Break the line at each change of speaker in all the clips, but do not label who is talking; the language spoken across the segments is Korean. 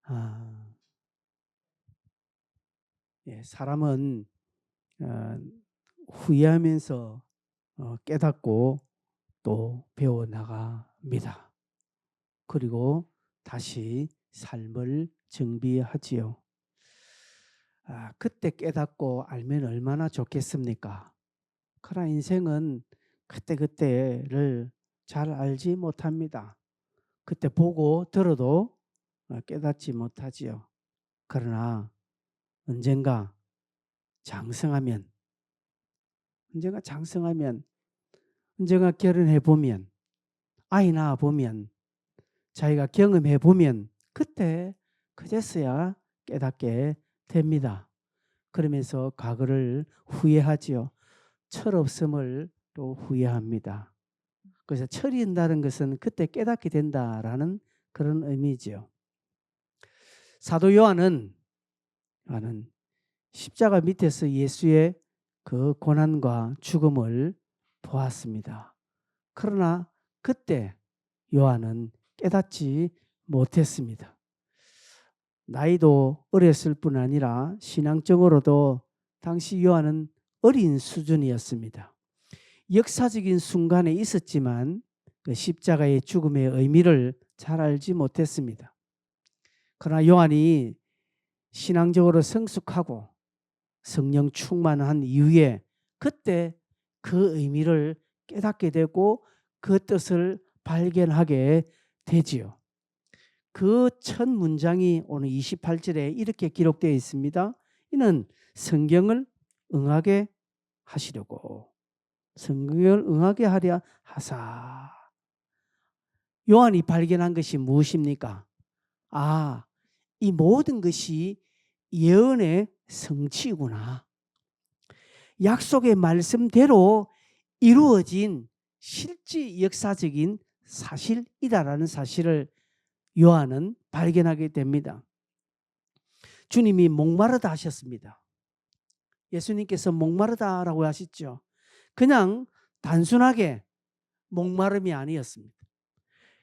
아, 예, 사람은 어, 후회하면서 깨닫고 또 배워 나갑니다. 그리고 다시 삶을 정비하지요. 그때 깨닫고 알면 얼마나 좋겠습니까? 그러나 인생은 그때그때를 잘 알지 못합니다. 그때 보고 들어도 깨닫지 못하지요. 그러나 언젠가 장성하면, 언젠가 장성하면, 언젠가 결혼해 보면, 아이 낳아 보면, 자기가 경험해 보면 그때 그제서야 깨닫게 됩니다. 그러면서 과거를 후회하지요. 철없음을 또 후회합니다. 그래서 철이 있다는 것은 그때 깨닫게 된다라는 그런 의미죠. 사도 요한은 십자가 밑에서 예수의 그 고난과 죽음을 보았습니다. 그러나 그때 요한은 깨닫지 못했습니다. 나이도 어렸을 뿐 아니라 신앙적으로도 당시 요한은 어린 수준이었습니다. 역사적인 순간에 있었지만 그 십자가의 죽음의 의미를 잘 알지 못했습니다. 그러나 요한이 신앙적으로 성숙하고 성령 충만한 이후에 그때 그 의미를 깨닫게 되고 그 뜻을 발견하게 되지요. 그 첫 문장이 오늘 28절에 이렇게 기록되어 있습니다. 이는 성경을 응하게 하시려고, 성경을 응하게 하려 하사. 요한이 발견한 것이 무엇입니까? 이 모든 것이 예언의 성취구나. 약속의 말씀대로 이루어진 실제 역사적인 사실이다라는 사실을 요한은 발견하게 됩니다. 주님이 목마르다 하셨습니다. 예수님께서 목마르다라고 하셨죠. 그냥 단순하게 목마름이 아니었습니다.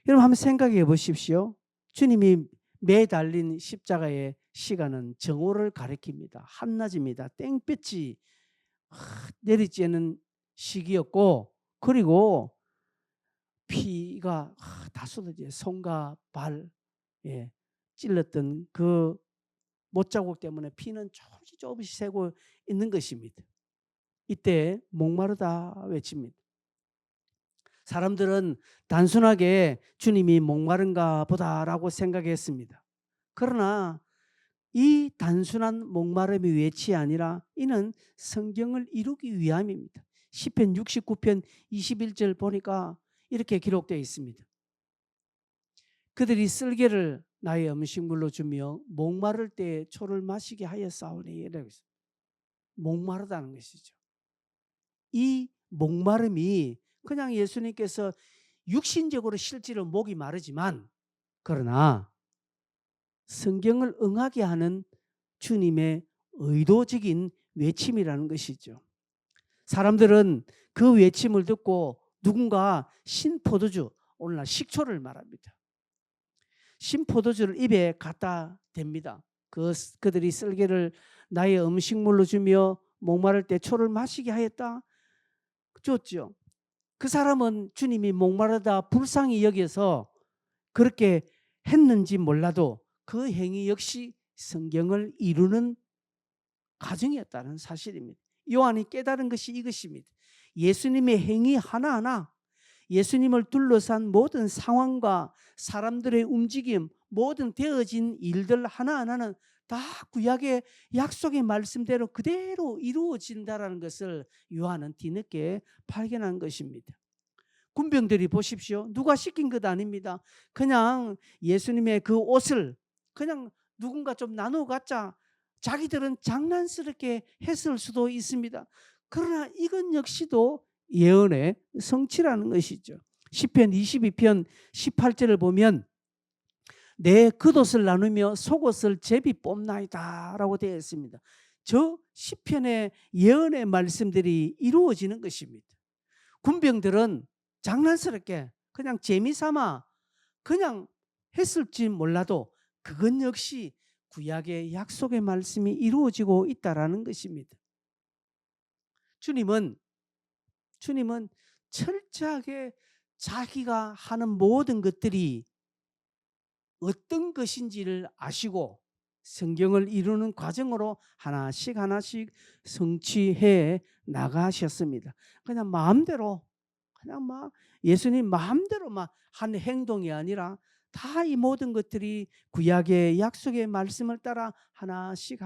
여러분 한번 생각해 보십시오. 주님이 매달린 십자가의 시간은 정오를 가리킵니다. 한낮입니다. 땡볕이 내리쬐는 시기였고, 그리고 피가 다 쏟아져 손과 발에 찔렀던 그 못자국 때문에 피는 조금씩 새고 있는 것입니다. 이때 목마르다 외칩니다. 사람들은 단순하게 주님이 목마른가 보다라고 생각했습니다. 그러나 이 단순한 목마름이 외치 아니라 이는 성경을 이루기 위함입니다. 시편 69편 21절 보니까 이렇게 기록되어 있습니다. 그들이 쓸개를 나의 음식물로 주며 목마를 때 초를 마시게 하였사오니, 이라고 있습니다. 목마르다는 것이죠. 이 목마름이 그냥 예수님께서 육신적으로 실제로 목이 마르지만, 그러나 성경을 응하게 하는 주님의 의도적인 외침이라는 것이죠. 사람들은 그 외침을 듣고 누군가 신포도주, 오늘날 식초를 말합니다. 신포도주를 입에 갖다 댑니다. 그들이 쓸개를 나의 음식물로 주며 목마를 때 초를 마시게 하였다 줬죠. 그 사람은 주님이 목마르다 불쌍히 여겨서 그렇게 했는지 몰라도 그 행위 역시 성경을 이루는 과정이었다는 사실입니다. 요한이 깨달은 것이 이것입니다. 예수님의 행위 하나하나, 예수님을 둘러싼 모든 상황과 사람들의 움직임, 모든 되어진 일들 하나하나는 다 구약의 약속의 말씀대로 그대로 이루어진다는 것을 요한은 뒤늦게 발견한 것입니다. 군병들이 보십시오. 누가 시킨 것 아닙니다. 그냥 예수님의 그 옷을 그냥 누군가 좀 나누어 갖자, 자기들은 장난스럽게 했을 수도 있습니다. 그러나 이건 역시도 예언의 성취라는 것이죠. 시편 22편 18절을 보면 내 겉옷을 나누며 속옷을 제비 뽑나이다 라고 되어 있습니다. 저 시편의 예언의 말씀들이 이루어지는 것입니다. 군병들은 장난스럽게 그냥 재미삼아 그냥 했을지 몰라도 그건 역시 구약의 약속의 말씀이 이루어지고 있다라는 것입니다. 주님은 철저하게 자기가 하는 모든 것들이 어떤 것인지를 아시고 성경을 이루는 과정으로 하나씩 성취해 나가셨습니다. 그냥 마음대로 그냥 막 예수님 마음대로 막 한 행동이 아니라 다 이 모든 것들이 구약의 약속의 말씀을 따라 하나씩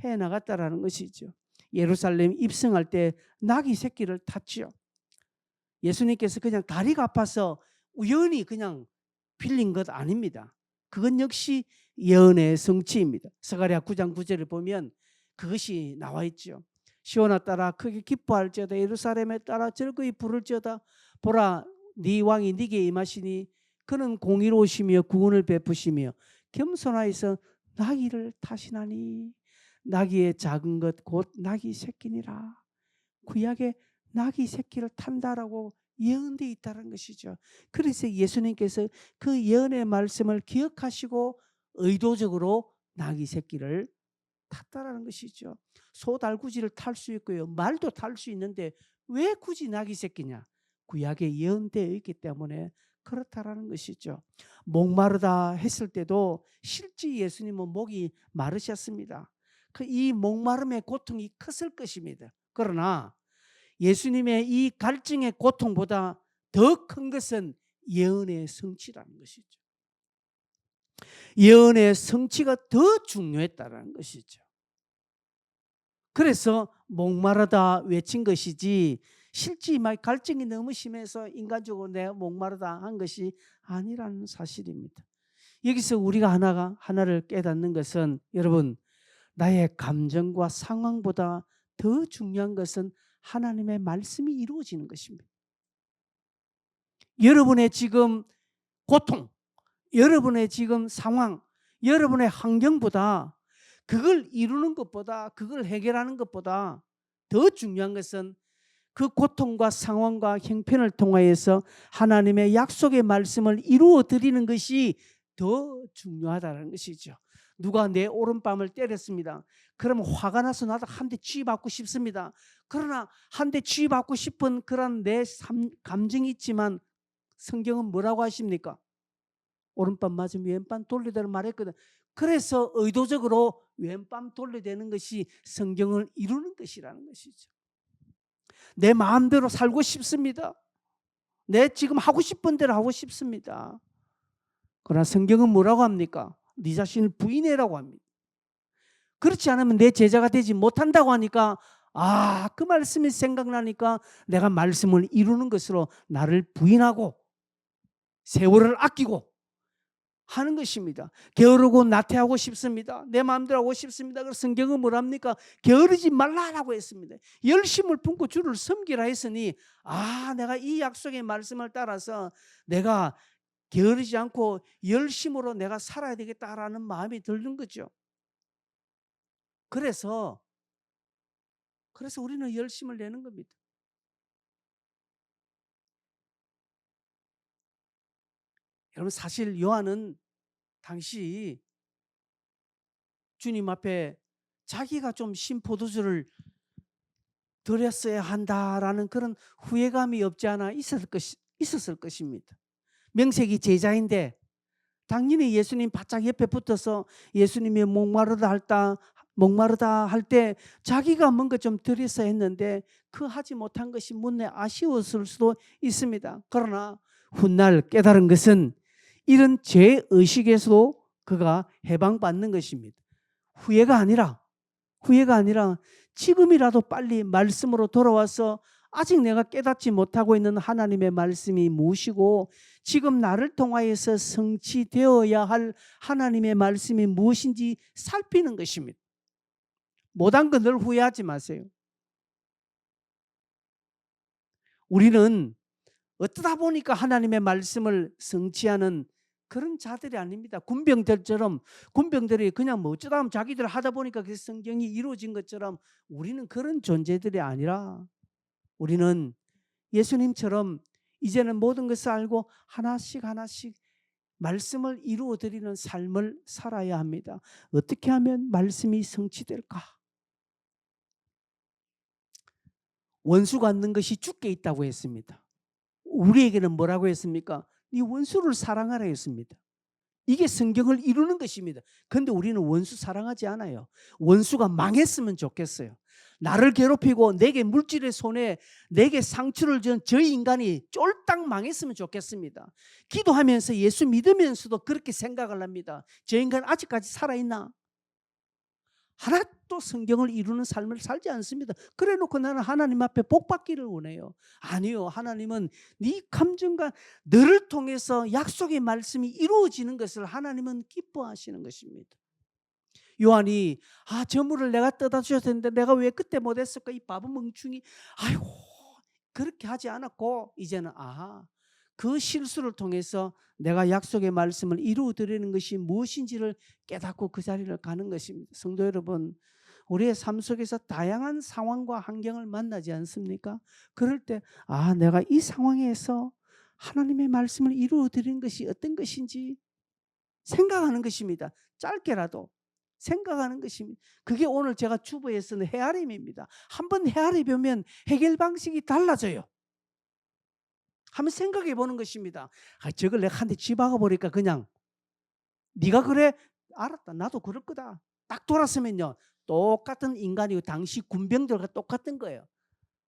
해 나갔다라는 것이죠. 예루살렘 입성할 때 나귀 새끼를 탔죠. 예수님께서 그냥 다리가 아파서 우연히 그냥 빌린 것 아닙니다. 그건 역시 예언의 성취입니다. 스가랴 9장 9절을 보면 그것이 나와 있죠. 시온아 따라 크게 기뻐할지어다 예루살렘에 따라 즐거이 부를지어다 보라 네 왕이 네게 임하시니 그는 공의로우시며 구원을 베푸시며 겸손하여서 나귀를 타시나니 나귀의 작은 것 곧 나귀 새끼니라. 구약의 나귀 새끼를 탄다라고 예언되어 있다는 것이죠. 그래서 예수님께서 그 예언의 말씀을 기억하시고 의도적으로 나귀 새끼를 탔다라는 것이죠. 소달구지를 탈 수 있고요. 말도 탈 수 있는데 왜 굳이 나귀 새끼냐? 구약에 예언되어 있기 때문에 그렇다라는 것이죠. 목마르다 했을 때도 실제 예수님은 목이 마르셨습니다. 이 목마름의 고통이 컸을 것입니다. 그러나 예수님의 이 갈증의 고통보다 더 큰 것은 예언의 성취라는 것이죠. 예언의 성취가 더 중요했다는 것이죠. 그래서 목마르다 외친 것이지 실제 막 갈증이 너무 심해서 인간적으로 내가 목마르다 한 것이 아니라는 사실입니다. 여기서 우리가 하나를 깨닫는 것은 여러분 나의 감정과 상황보다 더 중요한 것은 하나님의 말씀이 이루어지는 것입니다. 여러분의 지금 고통, 여러분의 지금 상황, 여러분의 환경보다 그걸 이루는 것보다 그걸 해결하는 것보다 더 중요한 것은 그 고통과 상황과 형편을 통하여서 하나님의 약속의 말씀을 이루어 드리는 것이 더 중요하다는 것이죠. 누가 내 오른뺨을 때렸습니다. 그러면 화가 나서 나도 한 대 쥐받고 싶습니다. 그러나 한 대 쥐받고 싶은 그런 내 감정이 있지만 성경은 뭐라고 하십니까? 오른밤 맞으면 왼밤 돌리대로 말했거든. 그래서 의도적으로 왼밤 돌리대는 것이 성경을 이루는 것이라는 것이죠. 내 마음대로 살고 싶습니다. 내 지금 하고 싶은 대로 하고 싶습니다. 그러나 성경은 뭐라고 합니까? 네 자신을 부인해라고 합니다. 그렇지 않으면 내 제자가 되지 못한다고 하니까 그 말씀이 생각나니까 내가 말씀을 이루는 것으로 나를 부인하고 세월을 아끼고 하는 것입니다. 게으르고 나태하고 싶습니다. 내 마음대로 하고 싶습니다. 그래서 성경은 뭐랍니까? 게으르지 말라라고 했습니다. 열심을 품고 주를 섬기라 했으니 내가 이 약속의 말씀을 따라서 내가 게으르지 않고 열심으로 내가 살아야 되겠다라는 마음이 드는 거죠. 그래서 우리는 열심을 내는 겁니다. 여러분 사실 요한은 당시 주님 앞에 자기가 좀 신포도주를 드렸어야 한다라는 그런 후회감이 없지 않아 있었을 것입니다. 명색이 제자인데 당연히 예수님 바짝 옆에 붙어서 예수님이 목마르다 할 때 자기가 뭔가 좀 드렸어야 했는데 그 하지 못한 것이 문내 아쉬웠을 수도 있습니다. 그러나 훗날 깨달은 것은 이런 죄의식에서도 그가 해방받는 것입니다. 후회가 아니라 지금이라도 빨리 말씀으로 돌아와서 아직 내가 깨닫지 못하고 있는 하나님의 말씀이 무엇이고 지금 나를 통하여서 성취되어야 할 하나님의 말씀이 무엇인지 살피는 것입니다. 못한 거 늘 후회하지 마세요. 우리는 어쩌다 보니까 하나님의 말씀을 성취하는 그런 자들이 아닙니다. 군병들이 그냥 어쩌다 하면 자기들 하다 보니까 그 성경이 이루어진 것처럼 우리는 그런 존재들이 아니라 우리는 예수님처럼 이제는 모든 것을 알고 하나씩 말씀을 이루어 드리는 삶을 살아야 합니다. 어떻게 하면 말씀이 성취될까? 원수 갚는 것이 주께 있다고 했습니다. 우리에게는 뭐라고 했습니까? 네 원수를 사랑하라 했습니다. 이게 성경을 이루는 것입니다. 그런데 우리는 원수 사랑하지 않아요. 원수가 망했으면 좋겠어요. 나를 괴롭히고 내게 물질의 손에 내게 상처를 준 저 인간이 쫄딱 망했으면 좋겠습니다. 기도하면서 예수 믿으면서도 그렇게 생각을 합니다. 저 인간 아직까지 살아있나? 하나도 성경을 이루는 삶을 살지 않습니다. 그래 놓고 나는 하나님 앞에 복 받기를 원해요. 아니요. 하나님은 네 감정과 너를 통해서 약속의 말씀이 이루어지는 것을 하나님은 기뻐하시는 것입니다. 요한이 저 물을 내가 떠다 주셔야 되는데 내가 왜 그때 못했을까? 이 바보 멍충이. 아이고 그렇게 하지 않았고 이제는 그 실수를 통해서 내가 약속의 말씀을 이루어 드리는 것이 무엇인지를 깨닫고 그 자리를 가는 것입니다. 성도 여러분, 우리의 삶 속에서 다양한 상황과 환경을 만나지 않습니까? 그럴 때 내가 이 상황에서 하나님의 말씀을 이루어 드리는 것이 어떤 것인지 생각하는 것입니다. 짧게라도 생각하는 것입니다. 그게 오늘 제가 주보에 쓰는 헤아림입니다. 한번 헤아려 보면 해결 방식이 달라져요. 한번 생각해 보는 것입니다. 저걸 내가 한 대 쥐박아 버리니까 그냥 네가 그래? 알았다. 나도 그럴 거다. 딱 돌았으면요. 똑같은 인간이고 당시 군병들과 똑같은 거예요.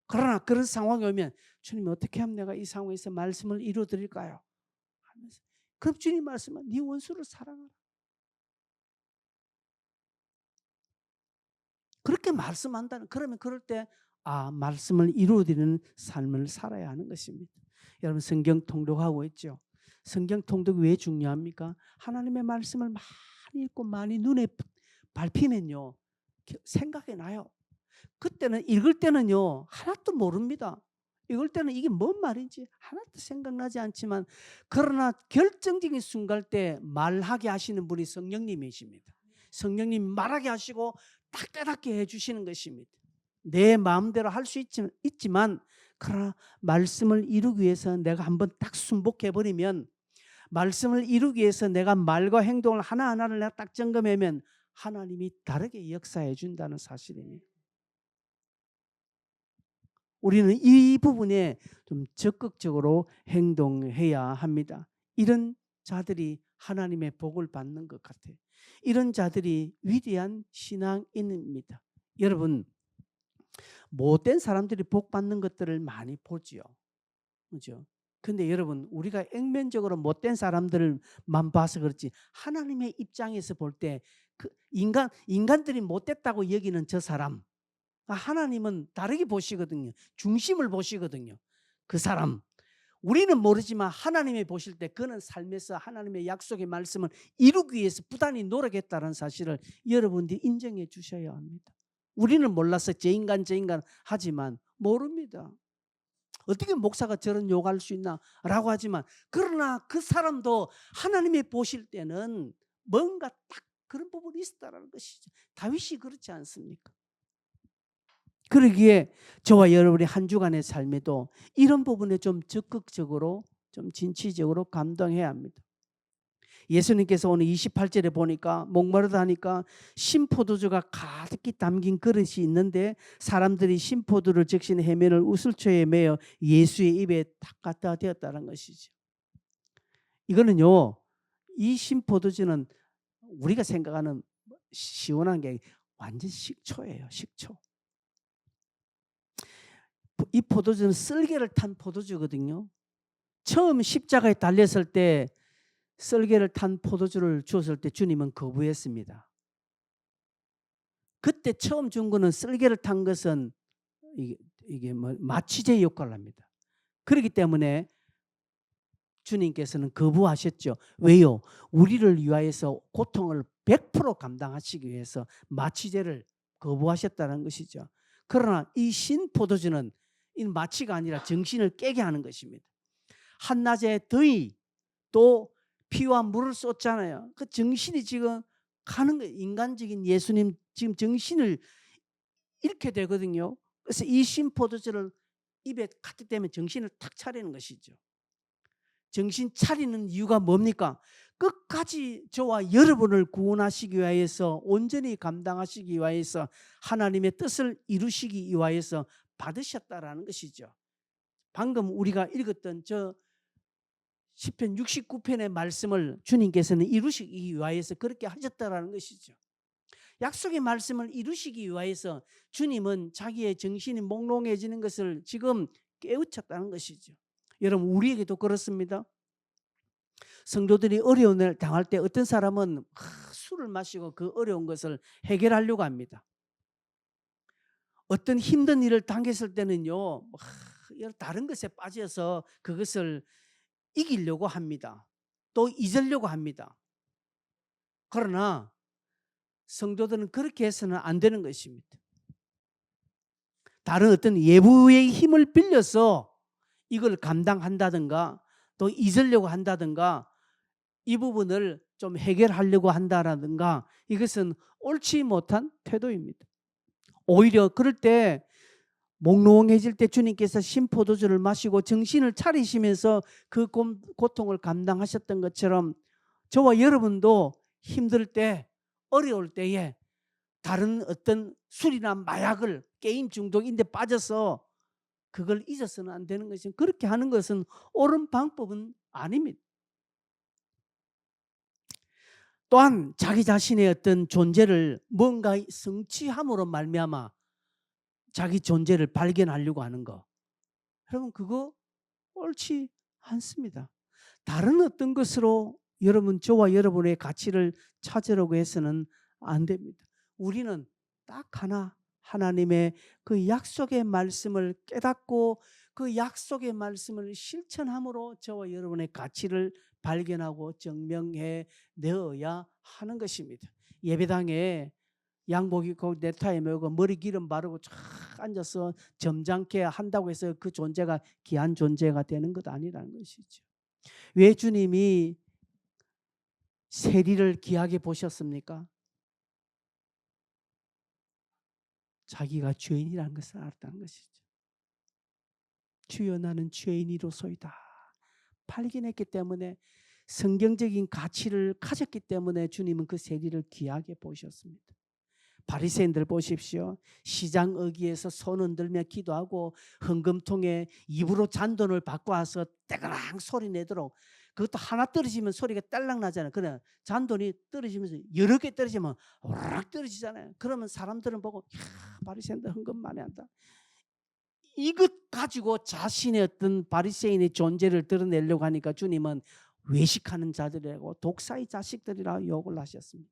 그러나 그런 상황이 오면 주님 어떻게 하면 내가 이 상황에서 말씀을 이루어 드릴까요? 하면서 그럼 주님 말씀은 네 원수를 사랑하라. 그렇게 말씀한다는 그러면 그럴 때 말씀을 이루어 드리는 삶을 살아야 하는 것입니다. 여러분 성경 통독하고 있죠. 성경 통독이 왜 중요합니까? 하나님의 말씀을 많이 읽고 많이 눈에 밟히면요 생각이 나요. 그때는 읽을 때는요 하나도 모릅니다. 읽을 때는 이게 뭔 말인지 하나도 생각나지 않지만 그러나 결정적인 순간 때 말하게 하시는 분이 성령님이십니다. 성령님이 말하게 하시고 딱 깨닫게 해주시는 것입니다. 내 마음대로 할 수 있지만 그러나 말씀을 이루기 위해서 내가 한번 딱 순복해버리면 말씀을 이루기 위해서 내가 말과 행동을 하나하나를 내가 딱 점검하면 하나님이 다르게 역사해 준다는 사실입니다. 우리는 이 부분에 좀 적극적으로 행동해야 합니다. 이런 자들이 하나님의 복을 받는 것 같아요. 이런 자들이 위대한 신앙인입니다. 여러분 못된 사람들이 복 받는 것들을 많이 보지요. 그렇죠? 근데 여러분 우리가 액면적으로 못된 사람들만 봐서 그렇지 하나님의 입장에서 볼 때 그 인간들이 못됐다고 여기는 저 사람 하나님은 다르게 보시거든요. 중심을 보시거든요. 그 사람 우리는 모르지만 하나님이 보실 때 그는 삶에서 하나님의 약속의 말씀을 이루기 위해서 부단히 노력했다는 사실을 여러분들이 인정해 주셔야 합니다. 우리는 몰라서 저 인간 하지만 모릅니다. 어떻게 목사가 저런 욕할 수 있나 라고 하지만 그러나 그 사람도 하나님이 보실 때는 뭔가 딱 그런 부분이 있었다는 것이죠. 다윗이 그렇지 않습니까? 그러기에 저와 여러분의 한 주간의 삶에도 이런 부분에 좀 적극적으로 좀 진취적으로 감동해야 합니다. 예수님께서 오늘 28절에 보니까 목마르다 하니까 신포도주가 가득히 담긴 그릇이 있는데 사람들이 신포도를 적신 해면을 우슬초에 매어 예수의 입에 딱 갖다 대었다는 것이죠. 이거는요 이 신포도주는 우리가 생각하는 시원한 게 완전 식초예요. 식초. 이 포도주는 쓸개를 탄 포도주거든요. 처음 십자가에 달렸을 때 쓸개를 탄 포도주를 주었을 때 주님은 거부했습니다. 그때 처음 준 거는 쓸개를 탄 것은 이게 마취제 역할을 합니다. 그렇기 때문에 주님께서는 거부하셨죠. 왜요? 우리를 위하여서 고통을 100% 감당하시기 위해서 마취제를 거부하셨다는 것이죠. 그러나 이 신포도주는 이 마취가 아니라 정신을 깨게 하는 것입니다. 한낮에 더위 또 피와 물을 쏟잖아요. 그 정신이 지금 가는 거예요. 인간적인 예수님 지금 정신을 잃게 되거든요. 그래서 이 신포도주를 입에 가득 대면 정신을 탁 차리는 것이죠. 정신 차리는 이유가 뭡니까? 끝까지 저와 여러분을 구원하시기 위하여서 온전히 감당하시기 위하여서 하나님의 뜻을 이루시기 위하여서 받으셨다라는 것이죠. 방금 우리가 읽었던 저 시편 69편의 말씀을 주님께서는 이루시기 위하여서 그렇게 하셨다라는 것이죠. 약속의 말씀을 이루시기 위하여서 주님은 자기의 정신이 몽롱해지는 것을 지금 깨우쳤다는 것이죠. 여러분, 우리에게도 그렇습니다. 성도들이 어려움을 당할 때 어떤 사람은 술을 마시고 그 어려운 것을 해결하려고 합니다. 어떤 힘든 일을 당했을 때는요, 다른 것에 빠져서 그것을 이기려고 합니다. 또 잊으려고 합니다. 그러나 성도들은 그렇게 해서는 안 되는 것입니다. 다른 어떤 예부의 힘을 빌려서 이걸 감당한다든가 또 잊으려고 한다든가 이 부분을 좀 해결하려고 한다라든가 이것은 옳지 못한 태도입니다. 오히려 그럴 때 몽롱해질 때 주님께서 신포도주를 마시고 정신을 차리시면서 그 고통을 감당하셨던 것처럼 저와 여러분도 힘들 때 어려울 때에 다른 어떤 술이나 마약을 게임 중독인데 빠져서 그걸 잊어서는 안 되는 것이 그렇게 하는 것은 옳은 방법은 아닙니다. 또한 자기 자신의 어떤 존재를 뭔가 성취함으로 말미암아 자기 존재를 발견하려고 하는 거, 여러분 그거 옳지 않습니다. 다른 어떤 것으로 여러분 저와 여러분의 가치를 찾으려고 해서는 안 됩니다. 우리는 딱 하나 하나님의 그 약속의 말씀을 깨닫고 그 약속의 말씀을 실천함으로 저와 여러분의 가치를 발견하고 증명해 내어야 하는 것입니다. 예배당에 양복 입고 넥타이 메고 머리 기름 바르고 쫙 앉아서 점잖게 한다고 해서 그 존재가 귀한 존재가 되는 것 아니라는 것이죠. 왜 주님이 세리를 귀하게 보셨습니까? 자기가 죄인이라는 것을 알았다는 것이죠. 주여 나는 죄인이로소이다 발견했기 때문에 성경적인 가치를 가졌기 때문에 주님은 그 세리를 귀하게 보셨습니다. 바리새인들 보십시오. 시장 어귀에서 손 흔들며 기도하고 헌금통에 입으로 잔돈을 받고 와서 떼그랑 소리 내도록, 그것도 하나 떨어지면 소리가 딸랑 나잖아요. 그래 잔돈이 떨어지면서 여러 개 떨어지면 오락 떨어지잖아요. 그러면 사람들은 보고 바리새인들 헌금 많이 한다. 이것 가지고 자신의 어떤 바리새인의 존재를 드러내려고 하니까 주님은 외식하는 자들이라고 독사의 자식들이라 욕을 하셨습니다.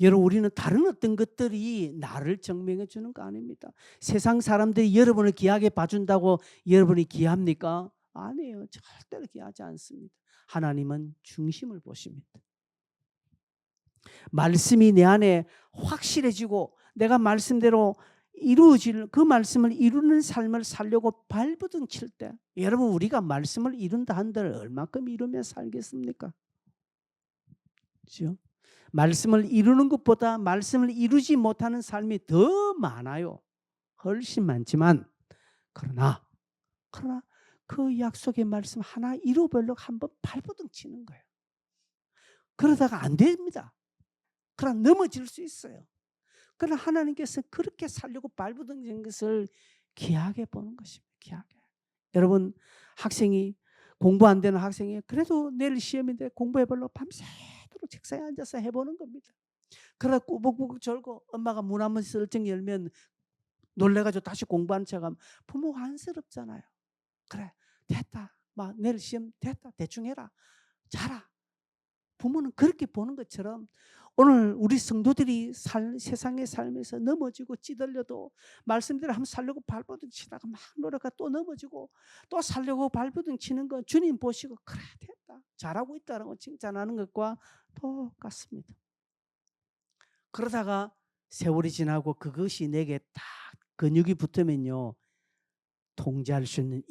여러분, 우리는 다른 어떤 것들이 나를 증명해 주는 거 아닙니다. 세상 사람들이 여러분을 귀하게 봐준다고 여러분이 귀합니까? 아니에요. 절대로 귀하지 않습니다. 하나님은 중심을 보십니다. 말씀이 내 안에 확실해지고 내가 말씀대로 이루어질 그 말씀을 이루는 삶을 살려고 발버둥 칠 때, 여러분 우리가 말씀을 이룬다 한들 얼마큼 이루며 살겠습니까? 그렇죠? 말씀을 이루는 것보다 말씀을 이루지 못하는 삶이 더 많아요. 훨씬 많지만 그러나 그 약속의 말씀 하나 이루려고 한번 발버둥 치는 거예요. 그러다가 안 됩니다. 그러나 넘어질 수 있어요. 그러나 하나님께서 그렇게 살려고 발버둥 친 것을 귀하게 보는 것입니다. 귀하게. 여러분, 학생이 공부 안 되는 학생이 그래도 내일 시험인데 공부해보려고 밤새도록 책상에 앉아서 해보는 겁니다. 그러다 꾸벅꾸벅 졸고 엄마가 문 한번 슬쩍 열면 놀래가지고 다시 공부하는 척하면 부모가 안쓰럽잖아요. 그래 됐다, 막 내일 시험 됐다, 대충 해라, 자라. 부모는 그렇게 보는 것처럼 오늘 우리 성도들이 세상의 삶에서 넘어지고 찌들려도 말씀대로 한번 살려고 발버둥 치다가 막 노력하다 또 넘어지고 또 살려고 발버둥 치는 건 주님 보시고 그래 됐다, 잘하고 있다는 거 칭찬하는 것과 똑같습니다. 그러다가 세월이 지나고 그것이 내게 딱 근육이 붙으면요, 통제할 수 있는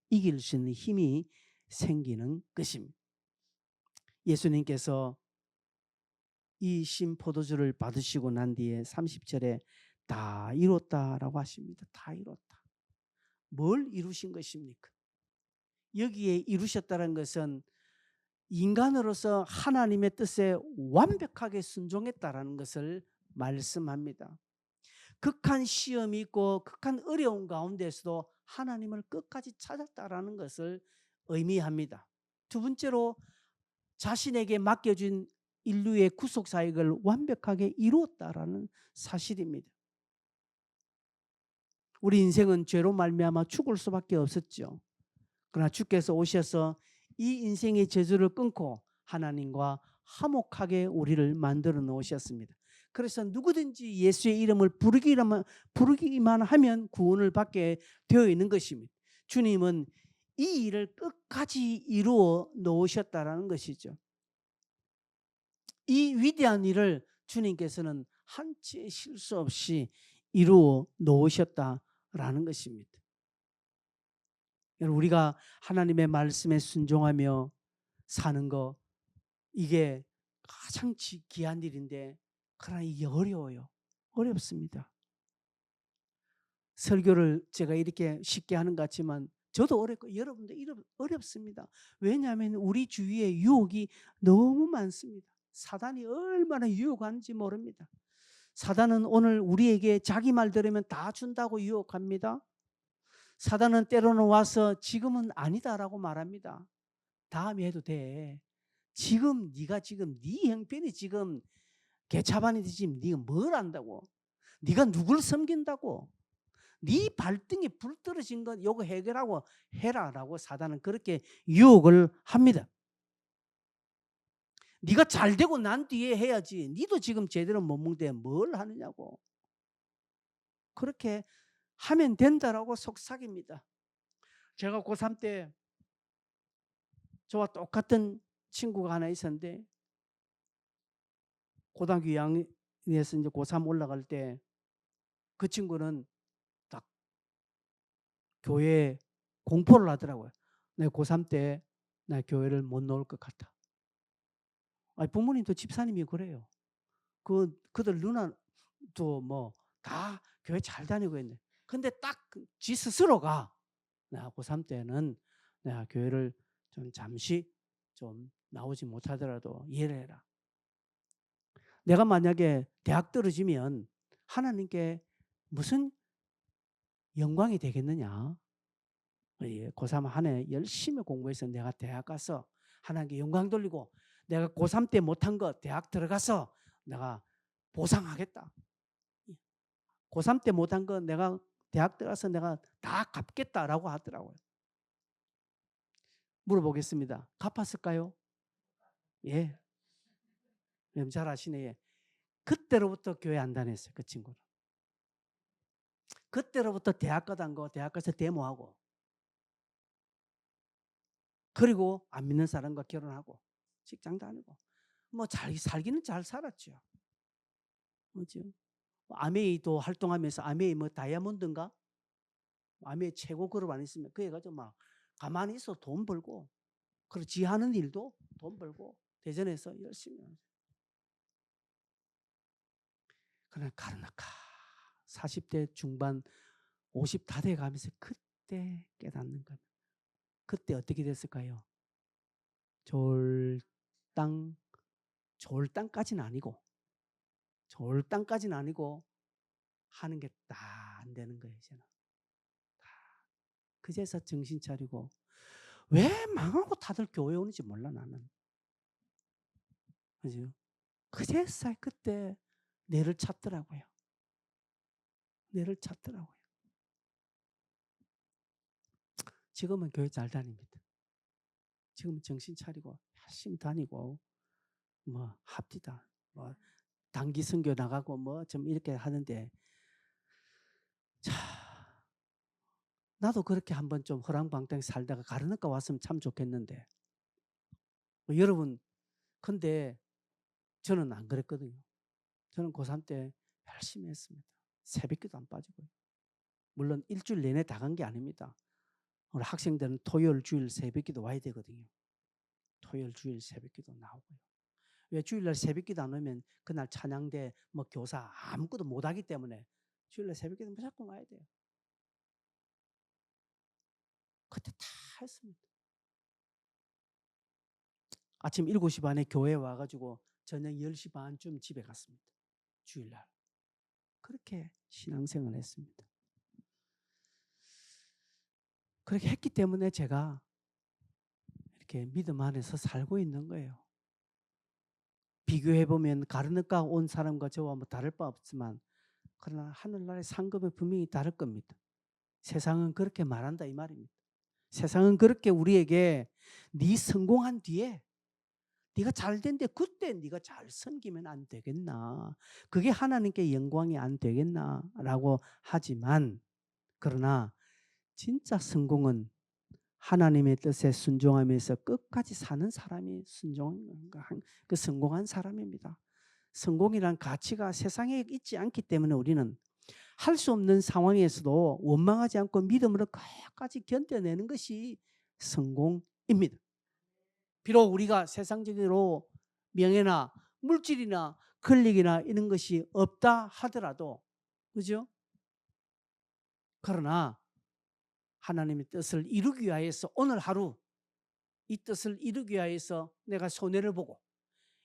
이길 수 있는 힘이 생기는 것입니다. 예수님께서 이 신포도주를 받으시고 난 뒤에 30절에 다 이뤘다라고 하십니다. 다 이뤘다. 뭘 이루신 것입니까? 여기에 이루셨다는 것은 인간으로서 하나님의 뜻에 완벽하게 순종했다라는 것을 말씀합니다. 극한 시험이 있고 극한 어려운 가운데서도 하나님을 끝까지 찾았다라는 것을 의미합니다. 두 번째로 자신에게 맡겨진 인류의 구속 사역을 완벽하게 이루었다라는 사실입니다. 우리 인생은 죄로 말미암아 죽을 수밖에 없었죠. 그러나 주께서 오셔서 이 인생의 저주를 끊고 하나님과 화목하게 우리를 만들어 놓으셨습니다. 그래서 누구든지 예수의 이름을 부르기만 하면 구원을 받게 되어 있는 것입니다. 주님은 이 일을 끝까지 이루어 놓으셨다라는 것이죠. 이 위대한 일을 주님께서는 한치의 실수 없이 이루어 놓으셨다라는 것입니다. 여러분, 우리가 하나님의 말씀에 순종하며 사는 거, 이게 가장 귀한 일인데, 그러나 이게 어려워요. 어렵습니다. 설교를 제가 이렇게 쉽게 하는 것 같지만 저도 어렵고 여러분도 어렵습니다. 왜냐하면 우리 주위에 유혹이 너무 많습니다. 사단이 얼마나 유혹하는지 모릅니다. 사단은 오늘 우리에게 자기 말 들으면 다 준다고 유혹합니다. 사단은 때로는 와서 지금은 아니다라고 말합니다. 다음에 해도 돼. 지금 네가 지금 네 형편이 지금 개차반인데 지금 네가 뭘 안다고? 네가 누굴 섬긴다고? 네 발등에 불 떨어진 건 요거 해결하고 해라라고 사단은 그렇게 유혹을 합니다. 네가 잘 되고 난 뒤에 해야지. 네도 지금 제대로 못 먹는데 뭘 하느냐고. 그렇게 하면 된다라고 속삭입니다. 제가 고3 때 저와 똑같은 친구가 하나 있었는데 고등학교 2학년에서 이제 고3 올라갈 때 그 친구는 딱 교회에 공포를 하더라고요. 내 고3 때 나 교회를 못 나올 것 같아. 아니, 부모님도 집사님이 그래요. 그들 누나도 뭐 다 교회 잘 다니고 있네. 근데 딱 지 스스로가 내가 고3 때는 내가 교회를 좀 잠시 좀 나오지 못하더라도 이해를 해라. 내가 만약에 대학 떨어지면 하나님께 무슨 영광이 되겠느냐. 고3 한 해 열심히 공부해서 내가 대학 가서 하나님께 영광 돌리고 내가 고3 때 못한 거 대학 들어가서 내가 보상하겠다. 고3 때 못한 거 내가 대학 들어가서 내가 다 갚겠다라고 하더라고요. 물어보겠습니다. 갚았을까요? 예. 잘 아시네. 예. 그때로부터 교회 안 다녔어요. 그 친구는. 그때로부터 대학 가던 거 대학 가서 데모하고 그리고 안 믿는 사람과 결혼하고 직장 다니고 뭐 잘 살기는 잘 살았죠. 그렇죠? 아메이도 활동하면서 아메이 뭐 다이아몬드인가? 아메이 최고 그룹 안 있으면 그 해가지고 막 가만히 있어 돈 벌고 그리고 지 하는 일도 돈 벌고 대전에서 열심히 하죠. 그러나 가르나카 40대 중반 50 다 돼가면서 그때 깨닫는 겁니다. 그때 어떻게 됐을까요? 졸땅 졸땅까지는 아니고 졸땅까지는 아니고 하는 게 다 안 되는 거예요. 이제는 그제서 정신 차리고 왜 망하고 다들 교회 오는지 몰라 나는. 그죠? 그제서 그때 내를 찾더라고요. 내를 찾더라고요. 지금은 교회 잘 다닙니다. 지금 정신 차리고 열심히 다니고 뭐 합디다. 뭐 단기 선교 나가고 뭐 좀 이렇게 하는데 자 나도 그렇게 한번 좀 허랑방탕 살다가 가르니까 왔으면 참 좋겠는데 여러분 근데 저는 안 그랬거든요. 저는 고3 때 열심히 했습니다. 새벽기도 안 빠지고요. 물론 일주일 내내 다 간 게 아닙니다. 우리 학생들은 토요일 주일 새벽기도 와야 되거든요. 토요일 주일 새벽기도 나오고요. 왜 주일날 새벽기도 안 오면 그날 찬양대 뭐 교사 아무것도 못하기 때문에 주일날 새벽기도 무조건 와야 돼요. 그때 다 했습니다. 아침 7시 반에 교회에 와가지고 저녁 10시 반쯤 집에 갔습니다. 주일날. 그렇게 신앙생활을 했습니다. 그렇게 했기 때문에 제가 이렇게 믿음 안에서 살고 있는 거예요. 비교해보면 가르느까 온 사람과 저와 뭐 다를 바 없지만 그러나 하늘나라의 상급은 분명히 다를 겁니다. 세상은 그렇게 말한다 이 말입니다. 세상은 그렇게 우리에게 네 성공한 뒤에 네가 잘 된데 그때 네가 잘 섬기면 안 되겠나. 그게 하나님께 영광이 안 되겠나라고 하지만 그러나 진짜 성공은 하나님의 뜻에 순종하면서 끝까지 사는 사람이 그 성공한 사람입니다. 성공이란 가치가 세상에 있지 않기 때문에 우리는 할 수 없는 상황에서도 원망하지 않고 믿음으로 끝까지 견뎌내는 것이 성공입니다. 비록 우리가 세상적으로 명예나 물질이나 권력이나 이런 것이 없다 하더라도 그죠? 그러나 하나님의 뜻을 이루기 위하여서 오늘 하루 이 뜻을 이루기 위하여서 내가 손해를 보고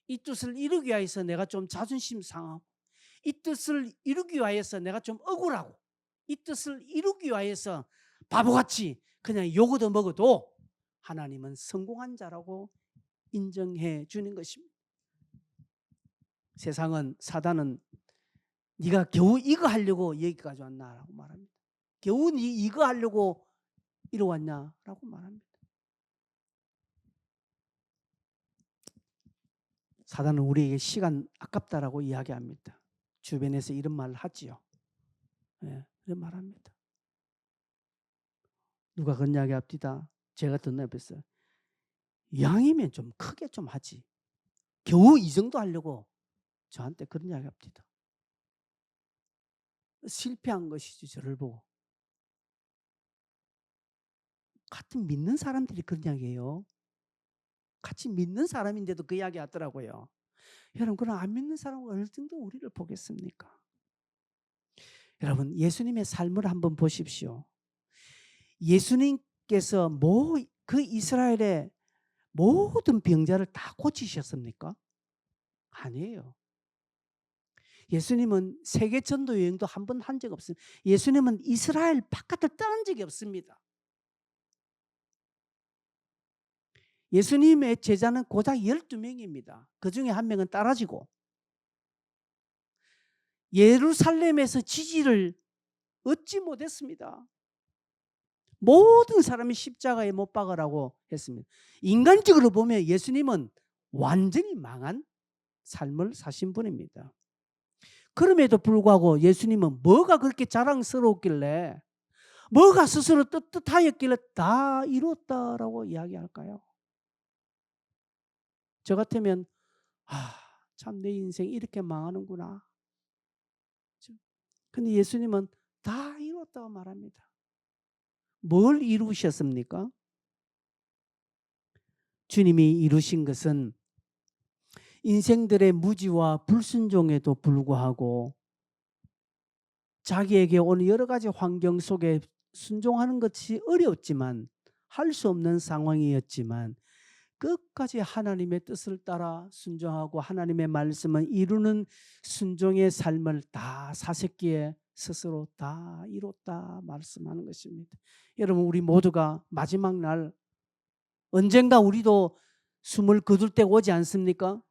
이 뜻을 이루기 위하여서 내가 좀 자존심 상하고 이 뜻을 이루기 위하여서 내가 좀 억울하고 이 뜻을 이루기 위하여서 바보같이 그냥 욕을 먹어도 하나님은 성공한 자라고 인정해 주는 것입니다. 세상은 사단은 네가 겨우 이거 하려고 여기까지 왔나라고 말합니다. 겨우 네 이거 하려고 이리 왔냐라고 말합니다. 사단은 우리에게 시간 아깝다라고 이야기합니다. 주변에서 이런 말을 하지요. 네, 이런 말합니다. 누가 그런 이야기 합디다. 제가 듣는 옆에서 양이면 좀 크게 좀 하지. 겨우 이 정도 하려고 저한테 그런 이야기 합디다. 실패한 것이지 저를 보고. 같은 믿는 사람들이 그런 이야기해요. 같이 믿는 사람인데도 그 이야기 하더라고요. 여러분 그럼 안 믿는 사람은 어느 정도 우리를 보겠습니까? 여러분 예수님의 삶을 한번 보십시오. 예수님께서 그 이스라엘의 모든 병자를 다 고치셨습니까? 아니에요. 예수님은 세계 전도 여행도 한 번 한 적 없습니다. 예수님은 이스라엘 바깥을 떠난 적이 없습니다. 예수님의 제자는 고작 12명입니다. 그 중에 한 명은 따라지고 예루살렘에서 지지를 얻지 못했습니다. 모든 사람이 십자가에 못 박으라고 했습니다. 인간적으로 보면 예수님은 완전히 망한 삶을 사신 분입니다. 그럼에도 불구하고 예수님은 뭐가 그렇게 자랑스러웠길래 뭐가 스스로 떳떳하였길래 다 이뤘다라고 이야기할까요? 저 같으면 참 내 인생 이렇게 망하는구나. 근데 예수님은 다 이뤘다고 말합니다. 뭘 이루셨습니까? 주님이 이루신 것은 인생들의 무지와 불순종에도 불구하고 자기에게 오는 여러 가지 환경 속에 순종하는 것이 어려웠지만 할 수 없는 상황이었지만 끝까지 하나님의 뜻을 따라 순종하고 하나님의 말씀을 이루는 순종의 삶을 다 사셨기에 스스로 다 이뤘다 말씀하는 것입니다. 여러분 우리 모두가 마지막 날 언젠가 우리도 숨을 거둘 때 오지 않습니까?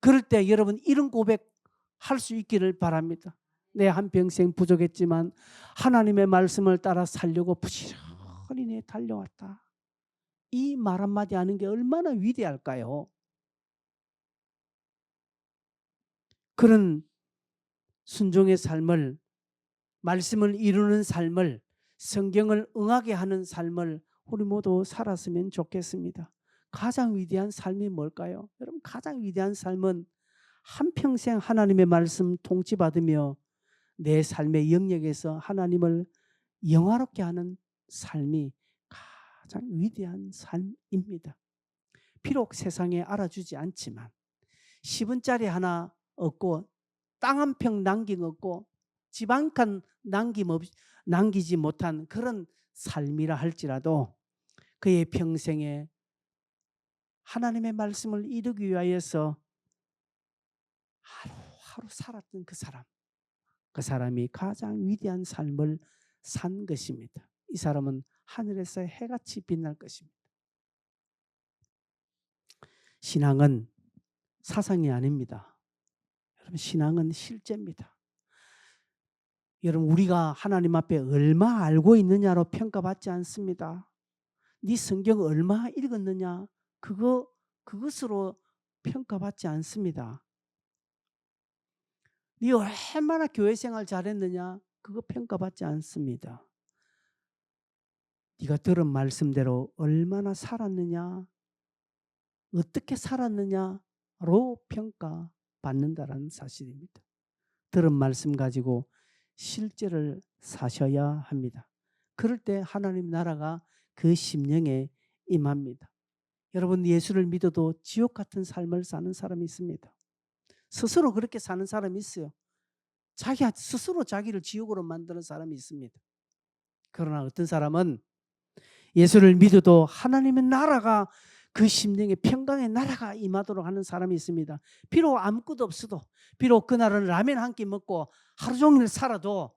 그럴 때 여러분 이런 고백할 수 있기를 바랍니다. 내 한평생 부족했지만 하나님의 말씀을 따라 살려고 부지런히 내 달려왔다. 이 말 한마디 하는 게 얼마나 위대할까요? 그런 순종의 삶을 말씀을 이루는 삶을 성경을 응하게 하는 삶을 우리 모두 살았으면 좋겠습니다. 가장 위대한 삶이 뭘까요? 여러분 가장 위대한 삶은 한평생 하나님의 말씀 통치받으며 내 삶의 영역에서 하나님을 영화롭게 하는 삶이 가장 위대한 삶입니다. 비록 세상에 알아주지 않지만 10원짜리 하나 얻고 땅 한 평 남김없고 집 한 칸 남기지 못한 그런 삶이라 할지라도 그의 평생에 하나님의 말씀을 이루기 위하여서 하루하루 살았던 그 사람이 가장 위대한 삶을 산 것입니다. 이 사람은 하늘에서 해같이 빛날 것입니다. 신앙은 사상이 아닙니다. 여러분, 신앙은 실제입니다. 여러분, 우리가 하나님 앞에 얼마 알고 있느냐로 평가받지 않습니다. 네 성경 얼마 읽었느냐, 그것으로 평가받지 않습니다. 네 얼마나 교회 생활 잘했느냐, 그거 평가받지 않습니다. 네가 들은 말씀대로 얼마나 살았느냐, 어떻게 살았느냐로 평가받는다라는 사실입니다. 들은 말씀 가지고 실제를 사셔야 합니다. 그럴 때 하나님 나라가 그 심령에 임합니다. 여러분, 예수를 믿어도 지옥 같은 삶을 사는 사람이 있습니다. 스스로 그렇게 사는 사람이 있어요. 스스로 자기를 지옥으로 만드는 사람이 있습니다. 그러나 어떤 사람은 예수를 믿어도 하나님의 나라가, 그 심령의 평강의 나라가 임하도록 하는 사람이 있습니다. 비록 아무것도 없어도, 비록 그날은 라면 한 끼 먹고 하루 종일 살아도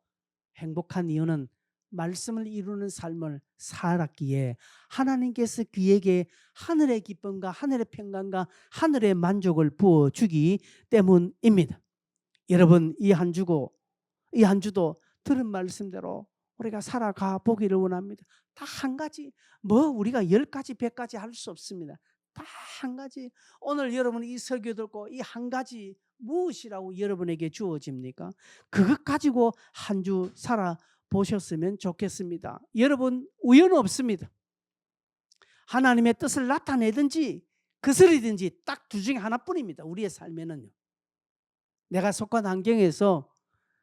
행복한 이유는 말씀을 이루는 삶을 살았기에 하나님께서 그에게 하늘의 기쁨과 하늘의 평강과 하늘의 만족을 부어주기 때문입니다. 여러분, 이 한 주도 들은 말씀대로 우리가 살아가 보기를 원합니다. 다 한 가지, 우리가 10가지 100가지 할 수 없습니다. 다 한 가지. 오늘 여러분 이 설교 듣고 이 한 가지 무엇이라고 여러분에게 주어집니까? 그것 가지고 한 주 살아보셨으면 좋겠습니다. 여러분, 우연 없습니다. 하나님의 뜻을 나타내든지 거스르든지 딱 두 중에 하나뿐입니다. 우리의 삶에는요. 내가 속한 환경에서,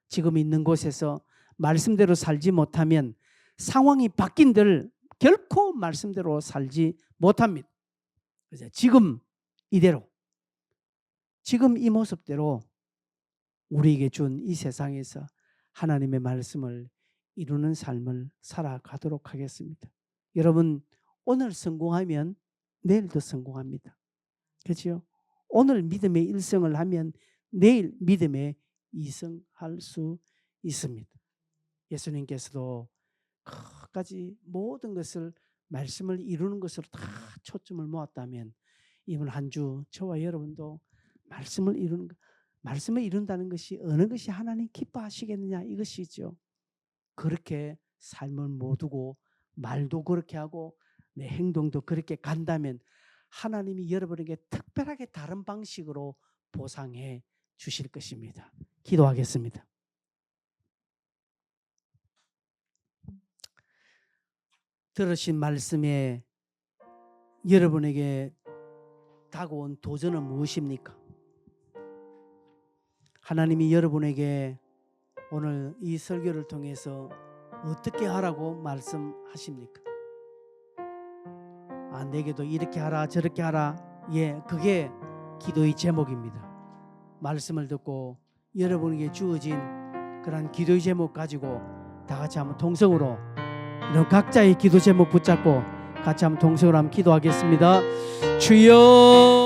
지금 있는 곳에서 말씀대로 살지 못하면 상황이 바뀐들 결코 말씀대로 살지 못합니다. 그래서 지금 이대로, 지금 이 모습대로 우리에게 준 이 세상에서 하나님의 말씀을 이루는 삶을 살아가도록 하겠습니다. 여러분, 오늘 성공하면 내일도 성공합니다. 그렇죠? 오늘 믿음의 일성을 하면 내일 믿음의 이성할 수 있습니다. 예수님께서도 끝까지 모든 것을, 말씀을 이루는 것으로 다 초점을 모았다면 이번 한 주 저와 여러분도 말씀을 이룬다는 것이 어느 것이 하나님 기뻐하시겠느냐, 이것이죠. 그렇게 삶을 못 두고 말도 그렇게 하고 내 행동도 그렇게 간다면 하나님이 여러분에게 특별하게 다른 방식으로 보상해 주실 것입니다. 기도하겠습니다. 들으신 말씀에 여러분에게 다가온 도전은 무엇입니까? 하나님이 여러분에게 오늘 이 설교를 통해서 어떻게 하라고 말씀하십니까? 내게도 이렇게 하라 저렇게 하라. 그게 기도의 제목입니다. 말씀을 듣고 여러분에게 주어진 그런 기도의 제목 가지고 다 같이 한번 동성으로, 이런 각자의 기도 제목 붙잡고 같이 한번 동성으로 한번 기도하겠습니다. 주여